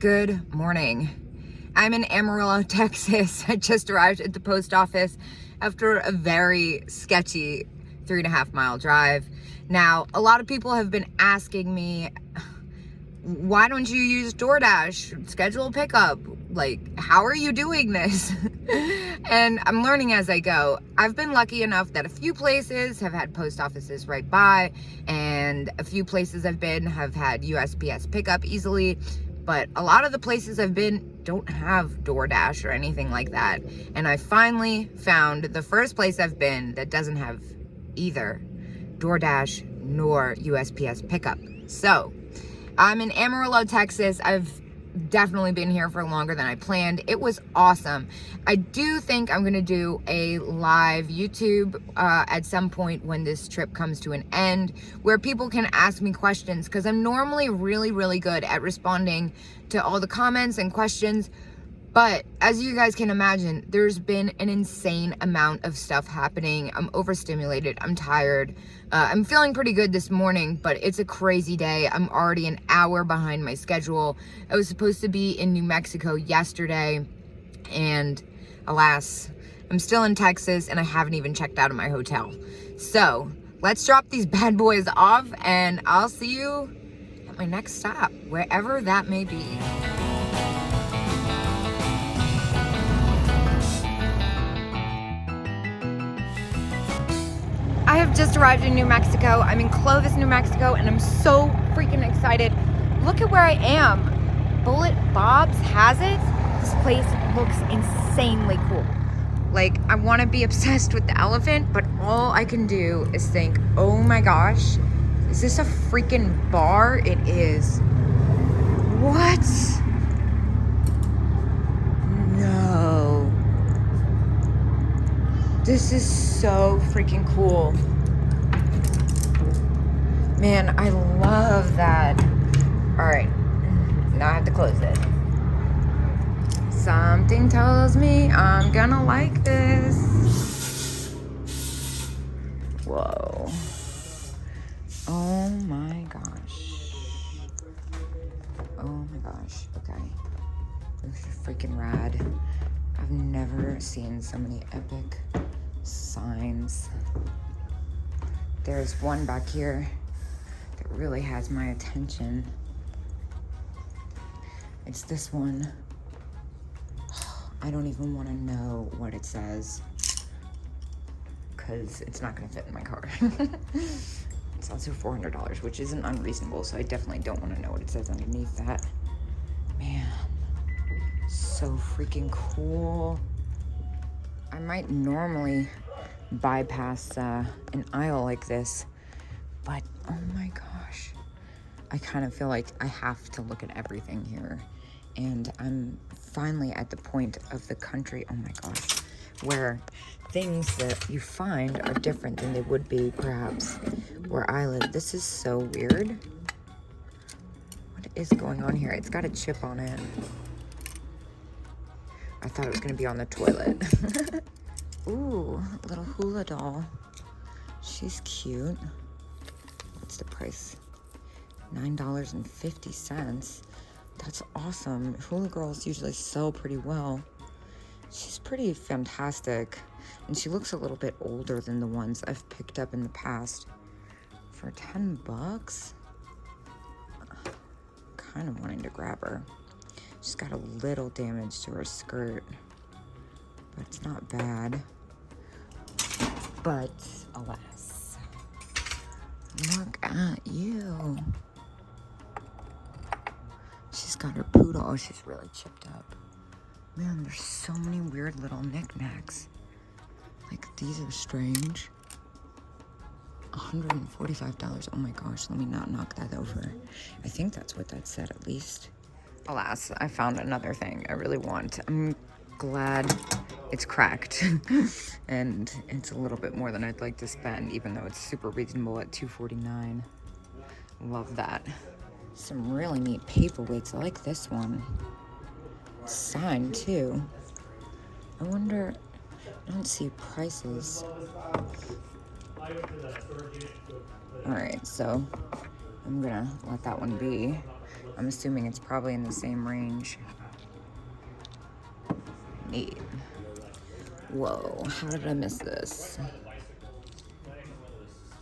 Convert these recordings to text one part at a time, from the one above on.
Good morning. I'm in Amarillo, Texas. I just arrived at the post office after a very sketchy 3.5 mile drive. Now, a lot of people have been asking me, why don't you use DoorDash, schedule a pickup? Like, how are you doing this? And I'm learning as I go. I've been lucky enough that a few places have had post offices right by, and a few places I've been have had USPS pickup easily. But a lot of the places I've been don't have DoorDash or anything like that. And I finally found the first place I've been that doesn't have either DoorDash nor USPS pickup. So I'm in Amarillo, Texas. I've definitely been here for longer than I planned. It was awesome. I do think I'm gonna do a live YouTube at some point when this trip comes to an end, where people can ask me questions, because I'm normally really good at responding to all the comments and questions. But as you guys can imagine, there's been an insane amount of stuff happening. I'm overstimulated. I'm tired. I'm feeling pretty good this morning, but it's a crazy day. I'm already an hour behind my schedule. I was supposed to be in New Mexico yesterday, and alas, I'm still in Texas, and I haven't even checked out of my hotel. So let's drop these bad boys off, and I'll see you at my next stop, wherever that may be. I have just arrived in New Mexico. I'm in Clovis, New Mexico, and I'm so freaking excited. Look at where I am. Bullet Bob's has it. This place looks insanely cool. Like, I want to be obsessed with the elephant, but all I can do is think, oh my gosh, is this a freaking bar? It is. What? No. This is so freaking cool. Man, I love that. All right, now I have to close it. Something tells me I'm gonna like this. Whoa. Oh my gosh. Oh my gosh, okay. This is freaking rad. I've never seen so many epic signs. There's one back here that really has my attention. It's this one. I don't even want to know what it says, because it's not going to fit in my car. It's also $400, which isn't unreasonable, so I definitely don't want to know what it says underneath that. Man, so freaking cool. I might normally bypass an aisle like this, but oh my gosh, I kind of feel like I have to look at everything here. And I'm finally at the point of the country, oh my gosh, where things that you find are different than they would be perhaps where I live. This is so weird. What is going on here? It's got a chip on it. I thought it was gonna be on the toilet. Ooh, little hula doll. She's cute. What's the price? $9.50. That's awesome. Hula girls usually sell pretty well. She's pretty fantastic. And she looks a little bit older than the ones I've picked up in the past. For $10? Kind of wanting to grab her. She's got a little damage to her skirt, but it's not bad. But alas, look at you. She's got her poodle. Oh, she's really chipped up. Man, there's so many weird little knickknacks. Like, these are strange. $145. Oh my gosh, let me not knock that over. I think that's what that said, at least. Alas, I found another thing I really want. I'm glad it's cracked. And it's a little bit more than I'd like to spend, even though it's super reasonable at $249. Love that. Some really neat paperweights. I like this one. It's signed too. I wonder, I don't see prices. Alright, so I'm gonna let that one be. I'm assuming it's probably in the same range. Neat. Whoa, how did I miss this?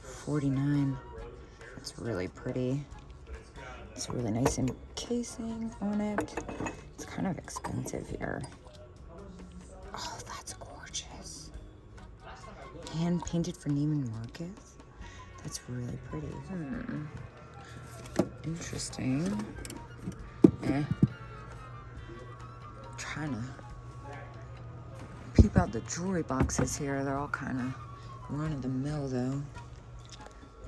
49. That's really pretty. It's really nice encasing on it. It's kind of expensive here. Oh, that's gorgeous. Hand painted for Neiman Marcus. That's really pretty. Interesting. Trying to peep out the jewelry boxes here. They're all kind of run of the mill though.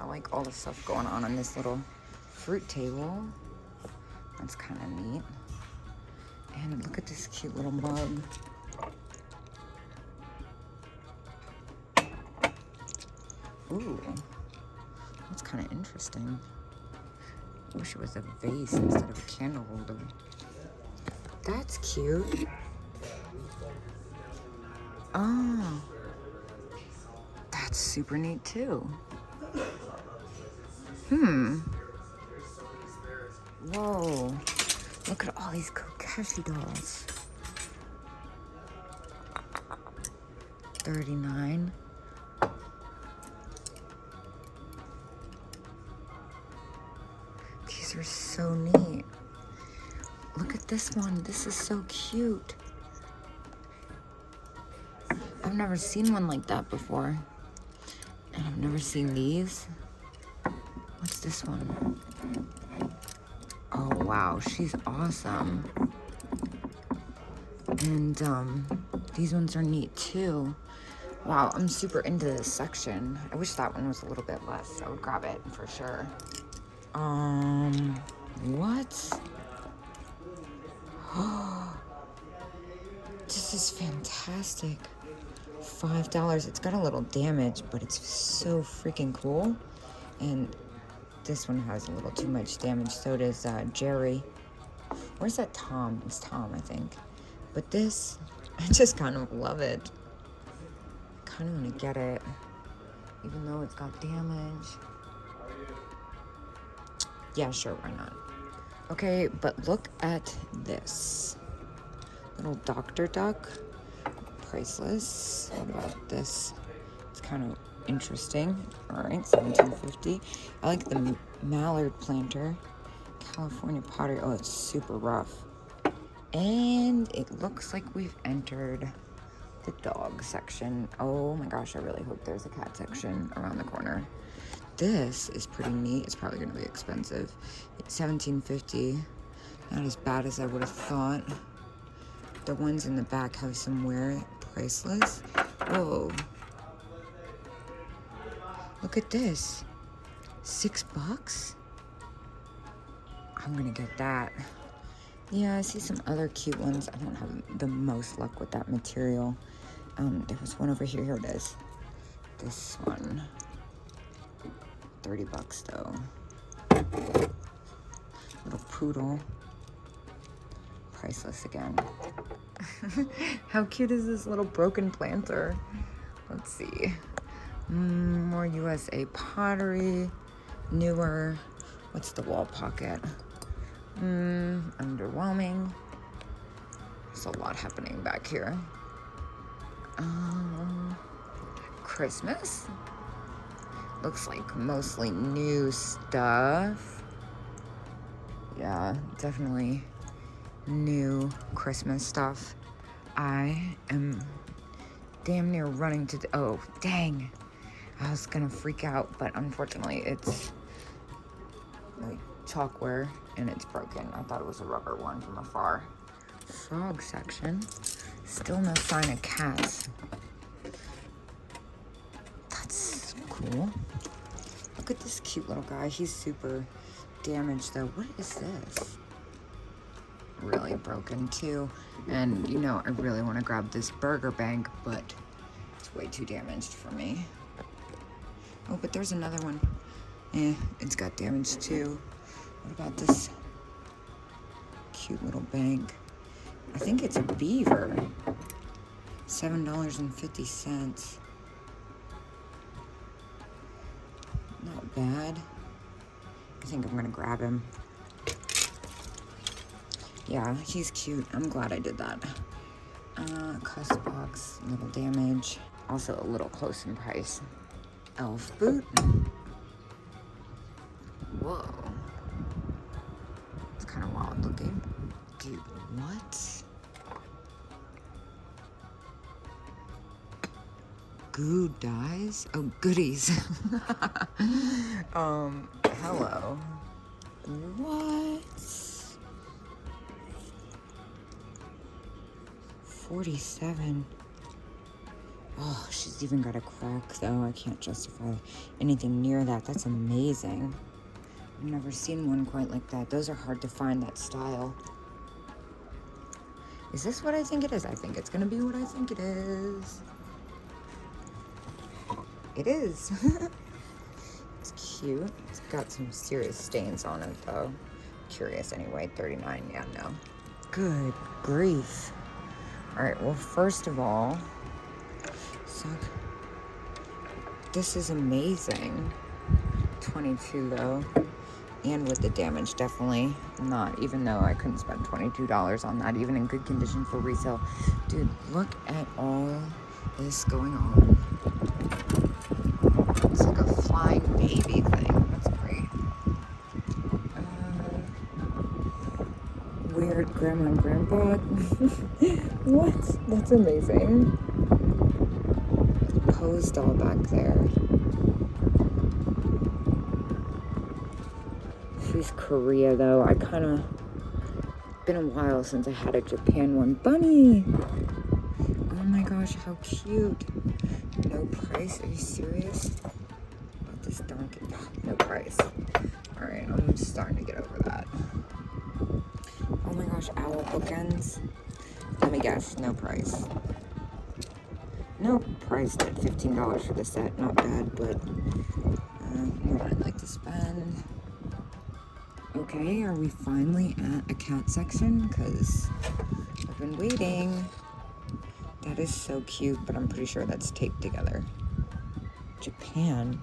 I like all the stuff going on this little fruit table. That's kind of neat. And look at this cute little mug. Ooh, that's kind of interesting. I wish it was a vase instead of a candle holder. That's cute. Oh, that's super neat too. Whoa, look at all these Kokeshi dolls. 39. These are so neat. Look at this one. This is so cute. I've never seen one like that before. And I've never seen these. What's this one? Oh, wow. She's awesome. And these ones are neat, too. Wow, I'm super into this section. I wish that one was a little bit less. I would grab it for sure. What? This is fantastic. $5. It's got a little damage, but it's so freaking cool. And this one has a little too much damage. So does Jerry. Where's that Tom? It's Tom, I think. But this, I just kind of love it. I kind of want to get it, even though it's got damage. Yeah, sure, why not? Okay, but look at this. Little Dr. Duck. Priceless. What about this? It's kind of interesting. All right, $17.50. I like the mallard planter. California pottery. Oh, it's super rough. And it looks like we've entered the dog section. Oh my gosh, I really hope there's a cat section around the corner. This is pretty neat. It's probably gonna be expensive. It's $17.50. Not as bad as I would have thought. The ones in the back have some wear. Priceless. Whoa. Look at this. $6? I'm gonna get that. Yeah, I see some other cute ones. I don't have the most luck with that material. There was one over here. Here it is. This one. $30 though. Little poodle. Priceless again. How cute is this little broken planter? Let's see. More USA pottery. Newer. What's the wall pocket? Underwhelming. There's a lot happening back here. Christmas. Looks like mostly new stuff. Yeah, definitely new Christmas stuff. I am damn near running to oh, dang. I was gonna freak out, but unfortunately it's like chalkware and it's broken. I thought it was a rubber one from afar. Frog section. Still no sign of cats. That's cool. Look at this cute little guy. He's super damaged though. What is this? Really broken too. And you know, I really want to grab this burger bank, but it's way too damaged for me. Oh, but there's another one. It's got damage too. What about this cute little bank? I think it's a beaver. $7.50. Not bad. I think I'm gonna grab him. Yeah, he's cute. I'm glad I did that. Cuss box, little damage. Also a little close in price. Elf boot. Whoa. It's kind of wild looking. Dude, what? Goo dies? Oh, goodies. Hello. What? 47. Oh, she's even got a crack though. I can't justify anything near that. That's amazing. I've never seen one quite like that. Those are hard to find, that style. Is this what I think it is? I think it's gonna be what I think it is. It is. It's cute. It's got some serious stains on it though. Curious anyway. 39. Yeah, no. Good grief. All right, well, first of all, this is amazing. 22 though, and with the damage, definitely not, even though I couldn't spend $22 on that, even in good condition for resale. Dude, look at all this going on. It's like a flying baby thing. That's great. Weird grandma and grandpa. What? That's amazing. Pose doll back there. She's Korea though. I kind of, been a while since I had a Japan one. Bunny! Oh my gosh, how cute. No price? Are you serious? About this donkey? No price. Alright, I'm just starting to get over that. Oh my gosh, owl bookends. Let me guess, no price. No price at $15 for the set. Not bad, but more I'd like to spend. Okay, are we finally at a cat section? Because I've been waiting. That is so cute, but I'm pretty sure that's taped together. Japan.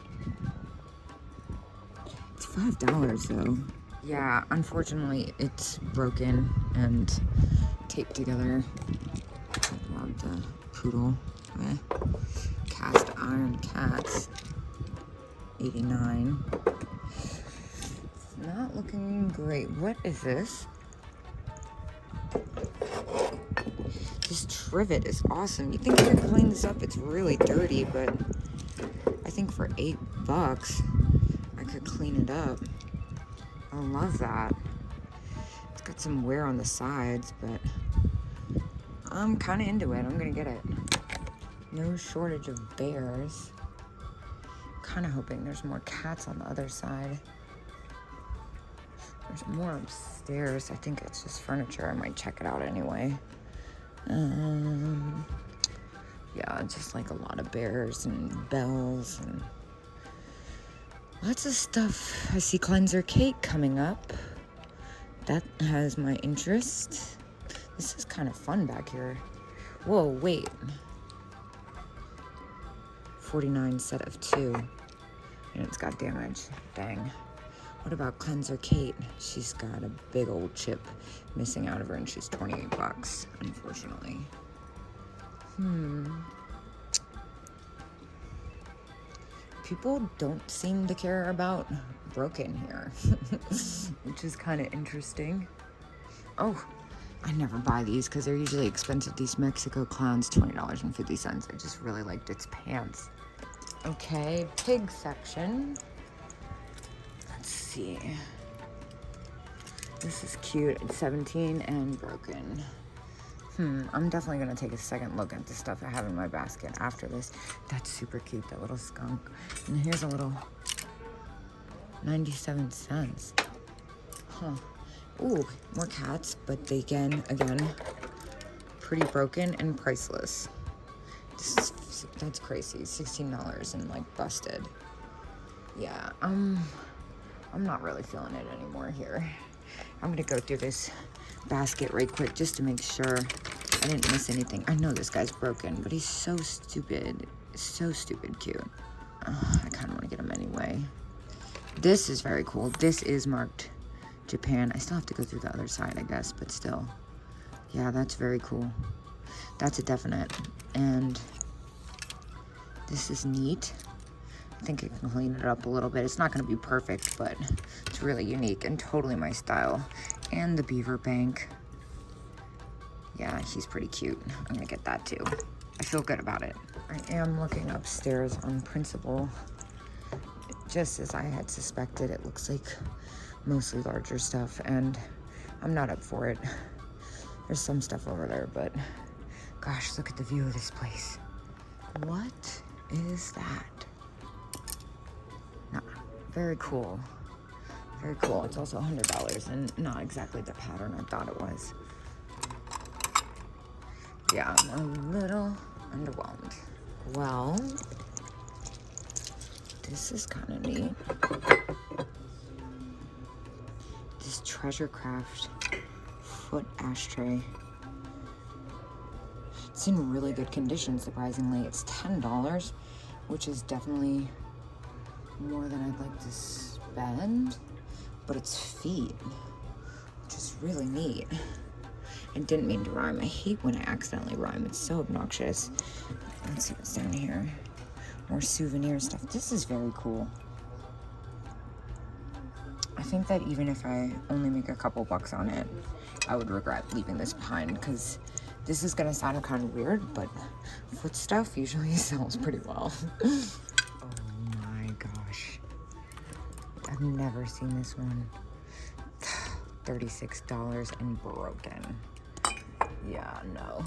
It's $5 though. Yeah, unfortunately it's broken and taped together. Love the poodle. Cast iron cats. 89. Not looking great. What is this? This trivet is awesome. You think I could clean this up? It's really dirty, but I think for $8 I could clean it up. I love that. It's got some wear on the sides, but I'm kind of into it. I'm gonna get it. No shortage of bears. Kind of hoping there's more cats on the other side. There's more upstairs. I think it's just furniture. I might check it out anyway. Yeah, just like a lot of bears and bells and lots of stuff. I see cleanser cake coming up. That has my interest. This is kind of fun back here. Whoa, wait. 49 set of 2. And it's got damage. Dang. What about Cleanser Kate? She's got a big old chip missing out of her, and she's $28, unfortunately. People don't seem to care about broken here, which is kind of interesting. Oh, I never buy these because they're usually expensive. These Mexico clowns, $20.50. I just really liked its pants. Okay, pig section. Let's see. This is cute. It's 17 and broken. I'm definitely gonna take a second look at the stuff I have in my basket after this. That's super cute, that little skunk. And here's a little 97 cents. Huh. Ooh, more cats, but they again, pretty broken and priceless. That's crazy. $16 and like busted. Yeah, I'm not really feeling it anymore here. I'm gonna go through this basket right quick just to make sure I didn't miss anything. I know this guy's broken, but he's so stupid. So stupid cute. I kind of want to get him anyway. This is very cool. This is marked Japan. I still have to go through the other side, I guess, but still. Yeah, that's very cool. That's a definite. And this is neat. I think I can clean it up a little bit. It's not going to be perfect, but it's really unique and totally my style. And the beaver bank. Yeah, he's pretty cute. I'm going to get that too. I feel good about it. I am looking upstairs on principle. Just as I had suspected, it looks like mostly larger stuff, and I'm not up for it. There's some stuff over there, but gosh, look at the view of this place. What is that? Nah, very cool. Very cool. It's also $100 and not exactly the pattern I thought it was. Yeah, I'm a little underwhelmed. Well, this is kind of neat. This Treasure Craft foot ashtray. It's in really good condition, surprisingly. It's $10, which is definitely more than I'd like to spend, but it's feet, which is really neat. I didn't mean to rhyme. I hate when I accidentally rhyme. It's so obnoxious. Let's see what's down here. More souvenir stuff. This is very cool. I think that even if I only make a couple bucks on it, I would regret leaving this behind, because this is gonna sound kind of weird, but foot stuff usually sells pretty well. Oh my gosh. I've never seen this one. $36 and broken. Yeah, no.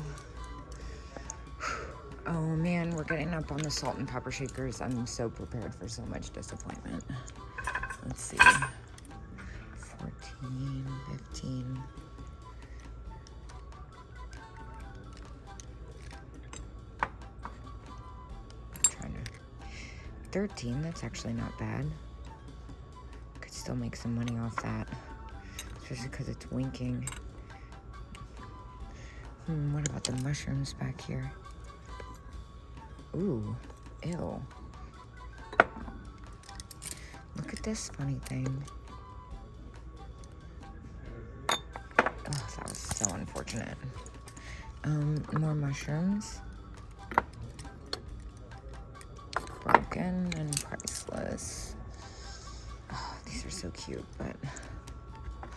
Oh man, we're getting up on the salt and pepper shakers. I'm so prepared for so much disappointment. Let's see. 14, 15. Trying to. 13, that's actually not bad. Could still make some money off that. Especially because it's winking. What about the mushrooms back here? Ooh, ew. Look at this funny thing. Oh, that was so unfortunate. More mushrooms. Broken and priceless. Oh, these are so cute, but I'm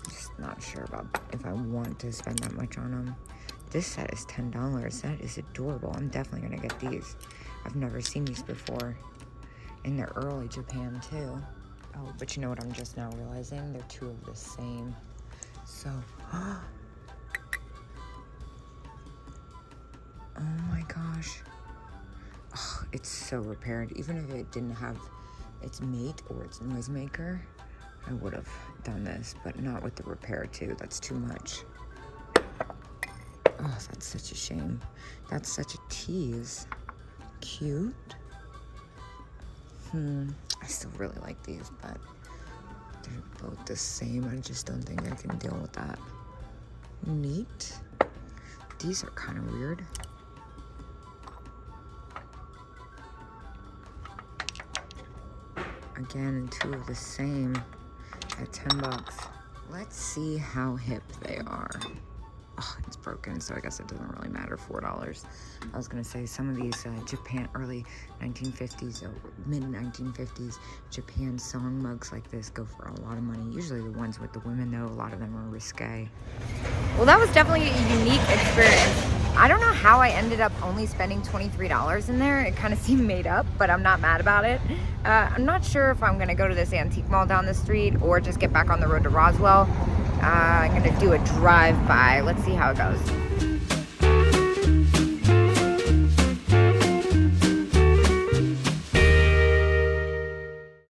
just not sure about if I want to spend that much on them. This set is $10. That is adorable. I'm definitely gonna get these. I've never seen these before. And they're early Japan too. Oh, but you know what I'm just now realizing? They're two of the same. So, oh my gosh. Oh, it's so repaired. Even if it didn't have its mate or its noisemaker, I would have done this, but not with the repair too. That's too much. Oh, that's such a shame. That's such a tease. Cute. I still really like these, but they're both the same. I just don't think I can deal with that. Neat. These are kind of weird. Again, two of the same at $10. Let's see how hip they are. Oh, it's broken, so I guess it doesn't really matter. $4. I was gonna say some of these Japan early 1950s or mid 1950s Japan song mugs like this go for a lot of money. Usually the ones with the women, though, a lot of them are risque. Well, that was definitely a unique experience. I don't know how I ended up only spending $23 in there. It kind of seemed made up, but I'm not mad about it. I'm not sure if I'm gonna go to this antique mall down the street or just get back on the road to Roswell. I'm gonna do a drive-by. Let's see how it goes.